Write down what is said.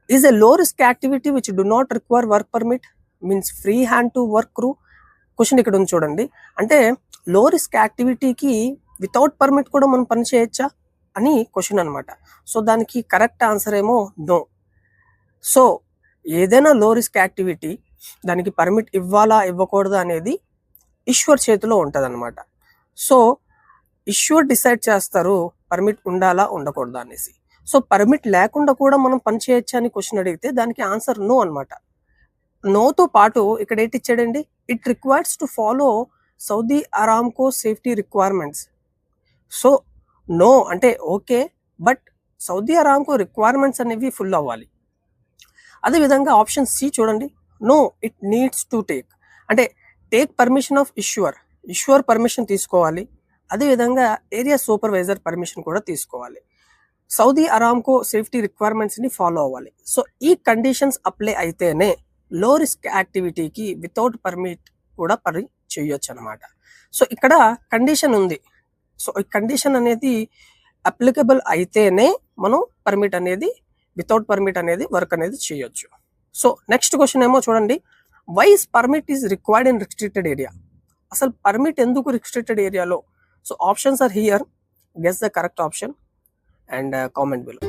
Is a low risk activity which do not require work permit means free hand to work crew? Question ఇక్కడ ఉంది చూడండి. అంటే లో risk యాక్టివిటీకి without permit కూడా మనం పని చేయొచ్చా అని క్వశ్చన్ అనమాట. సో దానికి కరెక్ట్ ఆన్సర్ ఏమో నో. సో ఏదైనా లో రిస్క్ యాక్టివిటీ దానికి పర్మిట్ ఇవ్వాలా ఇవ్వకూడదా అనేది ఇష్యూర్ చేతిలో ఉంటుంది అనమాట. సో ఇష్యూర్ డిసైడ్ చేస్తారు పర్మిట్ ఉండాలా ఉండకూడదా అనేసి. సో పర్మిట్ లేకుండా కూడా మనం పని చేయొచ్చా అని క్వశ్చన్ అడిగితే దానికి ఆన్సర్ నో అనమాట. నోతో పాటు ఇక్కడ ఏంటి ఇచ్చాడండి, it requires to follow Saudi Aramco safety requirements. So no అంటే okay, but Saudi Aramco requirements అనేవి ఫుల్ అవ్వాలి. అదేవిధంగా ఆప్షన్ సి చూడండి, no it needs to take అంటే take permission of issuer permission తీసుకోవాలి. అదేవిధంగా ఏరియా సూపర్వైజర్ పర్మిషన్ కూడా తీసుకోవాలి. సౌదీ అరామ్కో సేఫ్టీ రిక్వైర్మెంట్స్ని ఫాలో అవ్వాలి. సో ఈ కండిషన్స్ అప్లై అయితేనే లో రిస్క్ యాక్టివిటీకి వితౌట్ పర్మిట్ కూడా పని చేయొచ్చు అనమాట. సో ఇక్కడ కండిషన్ ఉంది. సో ఈ కండిషన్ అనేది అప్లికబుల్ అయితేనే మనం పర్మిట్ అనేది వితౌట్ పర్మిట్ అనేది వర్క్ అనేది చేయొచ్చు. సో నెక్స్ట్ క్వశ్చన్ ఏమో చూడండి, why is permit is required in restricted area? అసలు పర్మిట్ ఎందుకు రిస్ట్రిక్టెడ్ ఏరియాలో? So options are here, guess the correct option and comment below.